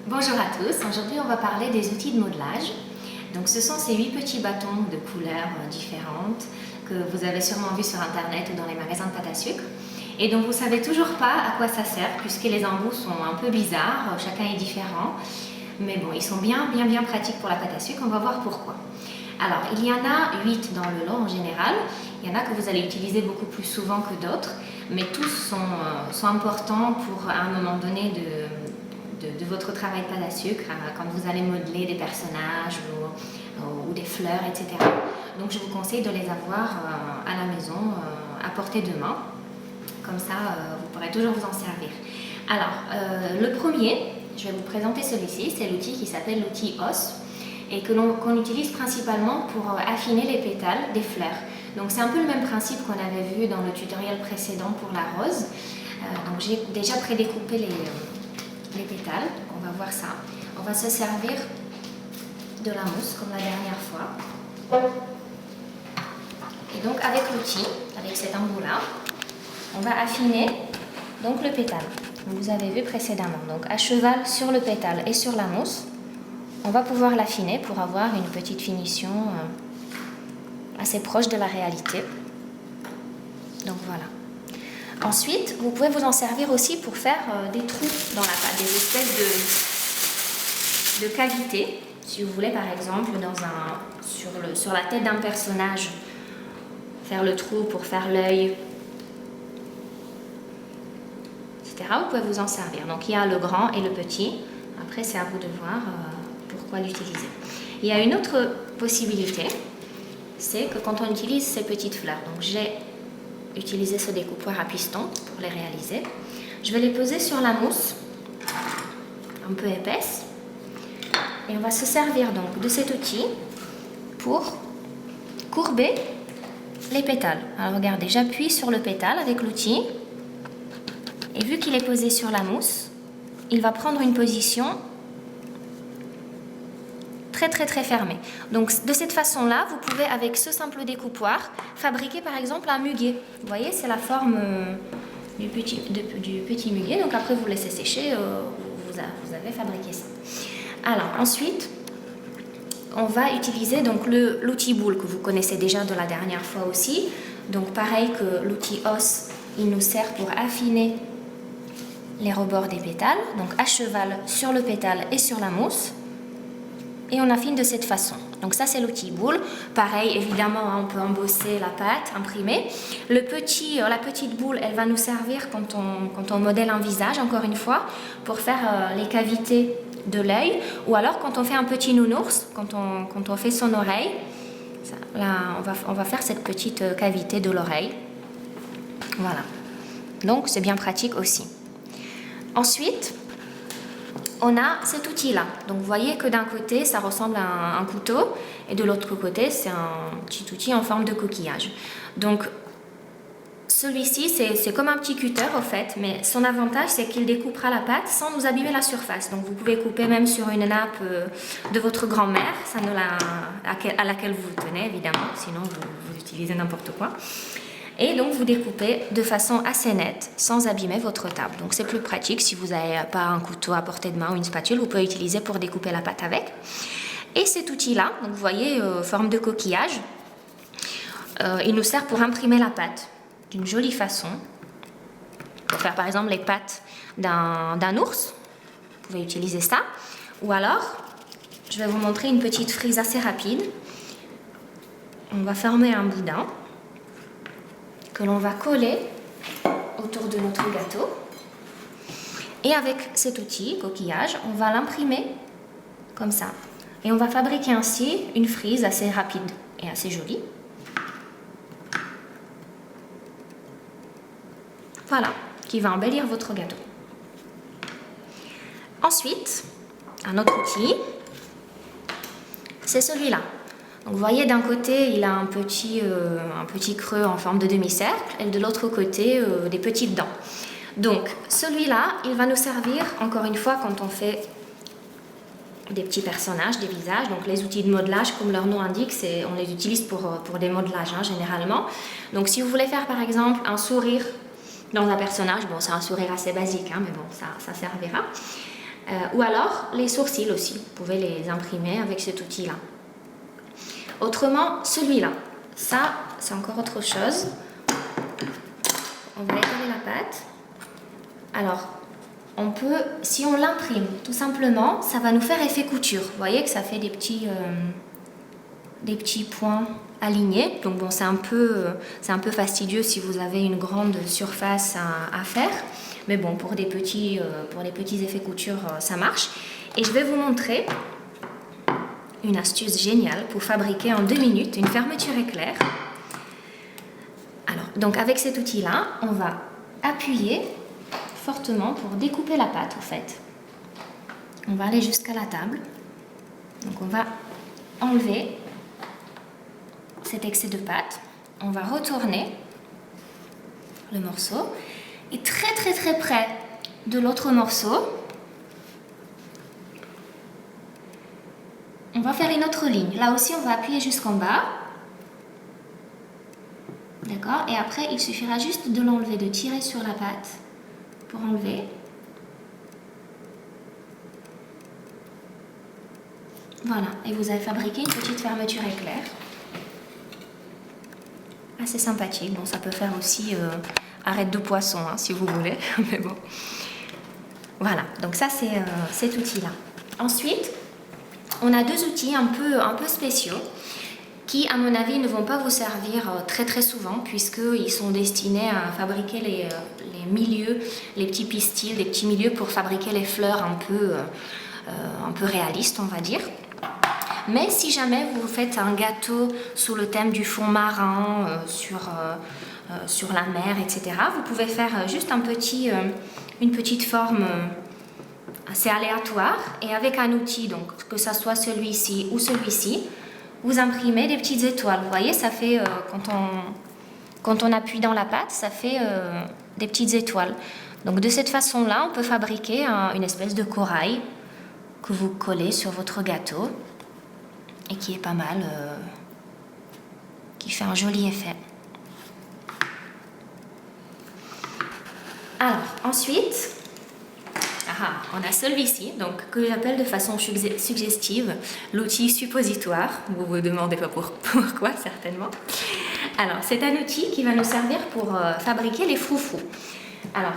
Bonjour à tous, aujourd'hui on va parler des outils de modelage. Donc ce sont ces 8 petits bâtons de couleurs différentes que vous avez sûrement vus sur internet ou dans les magasins de pâte à sucre et dont vous ne savez toujours pas à quoi ça sert puisque les embouts sont un peu bizarres, chacun est différent. Mais bon, ils sont bien pratiques pour la pâte à sucre, on va voir pourquoi. Alors, il y en a 8 dans le lot en général. Il y en a que vous allez utiliser beaucoup plus souvent que d'autres, mais tous sont importants pour à un moment donné de votre travail pâte à sucre, quand vous allez modeler des personnages ou des fleurs, etc. Donc je vous conseille de les avoir à la maison, à portée de main. Comme ça, vous pourrez toujours vous en servir. Alors, le premier, je vais vous présenter celui-ci, c'est l'outil qui s'appelle l'outil OS et qu'on utilise principalement pour affiner les pétales des fleurs. Donc c'est un peu le même principe qu'on avait vu dans le tutoriel précédent pour la rose. Donc j'ai déjà prédécoupé les pétales, donc on va voir ça. On va se servir de la mousse comme la dernière fois. Et donc avec l'outil, avec cet embout-là, on va affiner donc le pétale. Vous avez vu précédemment. Donc à cheval sur le pétale et sur la mousse, on va pouvoir l'affiner pour avoir une petite finition assez proche de la réalité. Donc voilà. Ensuite, vous pouvez vous en servir aussi pour faire des trous dans la pâte, des espèces de cavités. Si vous voulez par exemple sur la tête d'un personnage, faire le trou pour faire l'œil, etc. Vous pouvez vous en servir. Donc il y a le grand et le petit. Après c'est à vous de voir pourquoi l'utiliser. Il y a une autre possibilité, c'est que quand on utilise ces petites fleurs, donc j'ai utilisé ce découpoir à piston pour les réaliser, je vais les poser sur la mousse un peu épaisse et on va se servir donc de cet outil pour courber les pétales. Alors regardez, j'appuie sur le pétale avec l'outil et vu qu'il est posé sur la mousse, il va prendre une position très fermé. Donc de cette façon-là, vous pouvez avec ce simple découpoir fabriquer par exemple un muguet. Vous voyez, c'est la forme du petit muguet. Donc après vous laissez sécher, vous avez fabriqué ça. Alors ensuite, on va utiliser donc l'outil boule que vous connaissez déjà de la dernière fois aussi. Donc pareil que l'outil os, il nous sert pour affiner les rebords des pétales. Donc à cheval sur le pétale et sur la mousse. Et on affine de cette façon. Donc ça c'est l'outil boule. Pareil, évidemment, on peut embosser la pâte, imprimer. La petite boule, elle va nous servir quand on modèle un visage, encore une fois, pour faire les cavités de l'œil. Ou alors quand on fait un petit nounours, quand on fait son oreille, là, on va faire cette petite cavité de l'oreille. Voilà. Donc c'est bien pratique aussi. Ensuite, on a cet outil-là. Donc vous voyez que d'un côté, ça ressemble à un couteau et de l'autre côté, c'est un petit outil en forme de coquillage. Donc celui-ci, c'est comme un petit cutter au fait, mais son avantage, c'est qu'il découpera la pâte sans nous abîmer la surface. Donc vous pouvez couper même sur une nappe de votre grand-mère, à laquelle vous tenez évidemment, sinon vous utilisez n'importe quoi. Et donc vous découpez de façon assez nette sans abîmer votre table. Donc c'est plus pratique si vous n'avez pas un couteau à portée de main ou une spatule, vous pouvez l'utiliser pour découper la pâte avec. Et cet outil-là, donc vous voyez, forme de coquillage, il nous sert pour imprimer la pâte d'une jolie façon. Pour faire par exemple les pattes d'un ours, vous pouvez utiliser ça. Ou alors, je vais vous montrer une petite frise assez rapide. On va former un boudin que l'on va coller autour de notre gâteau. Et avec cet outil, coquillage, on va l'imprimer comme ça. Et on va fabriquer ainsi une frise assez rapide et assez jolie. Voilà, qui va embellir votre gâteau. Ensuite, un autre outil, c'est celui-là. Donc vous voyez, d'un côté, il a un petit creux en forme de demi-cercle et de l'autre côté, des petites dents. Donc celui-là, il va nous servir, encore une fois, quand on fait des petits personnages, des visages. Donc les outils de modelage, comme leur nom indique, on les utilise pour des modelages généralement. Donc si vous voulez faire par exemple un sourire dans un personnage, bon c'est un sourire assez basique, mais bon ça servira. Ou alors les sourcils aussi, vous pouvez les imprimer avec cet outil-là. Autrement, celui-là, ça c'est encore autre chose. On va étaler la pâte. Alors, on peut, si on l'imprime tout simplement, ça va nous faire effet couture. Vous voyez que ça fait des petits points alignés. Donc bon, c'est un peu fastidieux si vous avez une grande surface à faire. Mais bon, pour des petits effets couture, ça marche. Et je vais vous montrer une astuce géniale pour fabriquer en 2 minutes une fermeture éclair. Alors, donc avec cet outil-là, on va appuyer fortement pour découper la pâte, en fait. On va aller jusqu'à la table. Donc on va enlever cet excès de pâte. On va retourner le morceau. Et très très très près de l'autre morceau, on va faire une autre ligne. Là aussi, on va appuyer jusqu'en bas. D'accord? Et après, il suffira juste de l'enlever, de tirer sur la pâte pour enlever. Voilà. Et vous avez fabriqué une petite fermeture éclair. Assez sympathique. Bon, ça peut faire aussi arête de poisson, hein, si vous voulez. Mais bon. Voilà. Donc ça, c'est cet outil-là. Ensuite, on a 2 outils un peu spéciaux qui, à mon avis, ne vont pas vous servir très très souvent puisqu'ils sont destinés à fabriquer les milieux, les petits pistils, les petits milieux pour fabriquer les fleurs un peu réalistes, on va dire. Mais si jamais vous faites un gâteau sous le thème du fond marin, sur la mer, etc., vous pouvez faire juste une petite forme assez aléatoire et avec un outil, donc que ça soit celui-ci ou celui-ci, vous imprimez des petites étoiles. Vous voyez, ça fait, quand on appuie dans la pâte, ça fait des petites étoiles. Donc de cette façon-là, on peut fabriquer une espèce de corail que vous collez sur votre gâteau et qui est pas mal, qui fait un joli effet. Alors, ensuite, on a celui-ci, donc que j'appelle de façon suggestive l'outil suppositoire. Vous vous demandez pas pourquoi, certainement. Alors, c'est un outil qui va nous servir pour fabriquer les froufrous. Alors,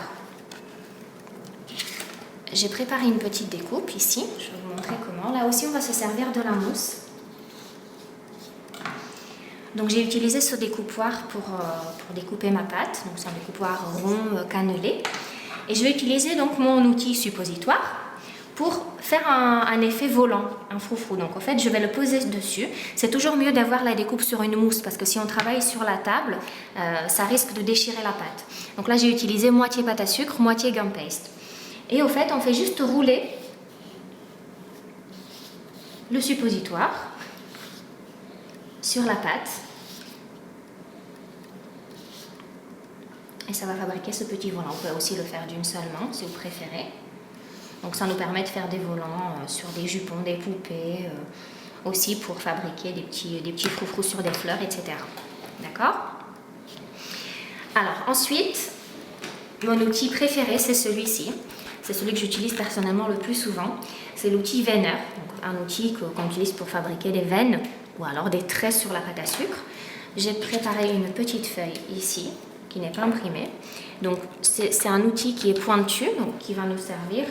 j'ai préparé une petite découpe ici. Je vais vous montrer comment. Là aussi, on va se servir de la mousse. Donc, j'ai utilisé ce découpoir pour découper ma pâte. Donc, c'est un découpoir rond, cannelé. Et je vais utiliser donc mon outil suppositoire pour faire un effet volant, un froufrou. Donc en fait, je vais le poser dessus. C'est toujours mieux d'avoir la découpe sur une mousse parce que si on travaille sur la table, ça risque de déchirer la pâte. Donc là, j'ai utilisé moitié pâte à sucre, moitié gum paste. Et au fait, on fait juste rouler le suppositoire sur la pâte. Et ça va fabriquer ce petit volant. On peut aussi le faire d'une seule main, si vous préférez. Donc ça nous permet de faire des volants sur des jupons, des poupées, aussi pour fabriquer des petits froufrous sur des fleurs, etc. D'accord? Alors ensuite, mon outil préféré, c'est celui-ci. C'est celui que j'utilise personnellement le plus souvent. C'est l'outil veineur. Donc un outil qu'on utilise pour fabriquer des veines ou alors des traits sur la pâte à sucre. J'ai préparé une petite feuille ici, qui n'est pas imprimée. Donc c'est un outil qui est pointu, donc qui va nous servir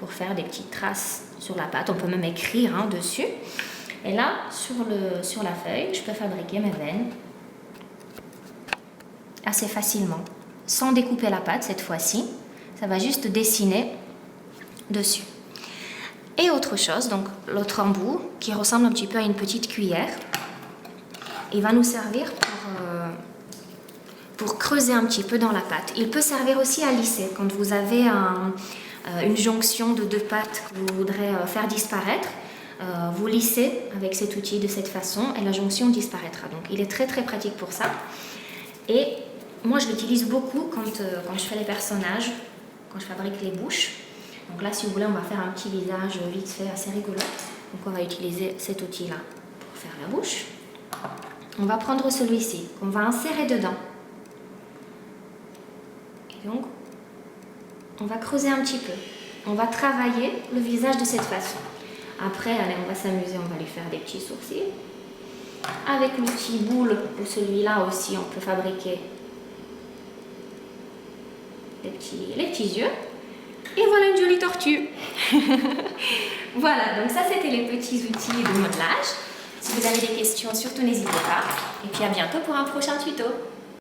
pour faire des petites traces sur la pâte. On peut même écrire dessus. Et là, sur la feuille, je peux fabriquer mes veines assez facilement, sans découper la pâte cette fois-ci. Ça va juste dessiner dessus. Et autre chose, donc l'autre embout, qui ressemble un petit peu à une petite cuillère, il va nous servir pour creuser un petit peu dans la pâte. Il peut servir aussi à lisser. Quand vous avez une jonction de 2 pâtes que vous voudrez faire disparaître, vous lissez avec cet outil de cette façon et la jonction disparaîtra. Donc il est très très pratique pour ça. Et moi je l'utilise beaucoup quand je fais les personnages, quand je fabrique les bouches. Donc là, si vous voulez, on va faire un petit visage vite fait assez rigolo. Donc on va utiliser cet outil-là pour faire la bouche. On va prendre celui-ci qu'on va insérer dedans. Et donc, on va creuser un petit peu. On va travailler le visage de cette façon. Après, allez, on va s'amuser, on va lui faire des petits sourcils. Avec l'outil boule, ou celui-là aussi, on peut fabriquer les petits yeux. Et voilà une jolie tortue. Voilà, donc ça c'était les petits outils de modelage. Si vous avez des questions, surtout n'hésitez pas. Et puis à bientôt pour un prochain tuto.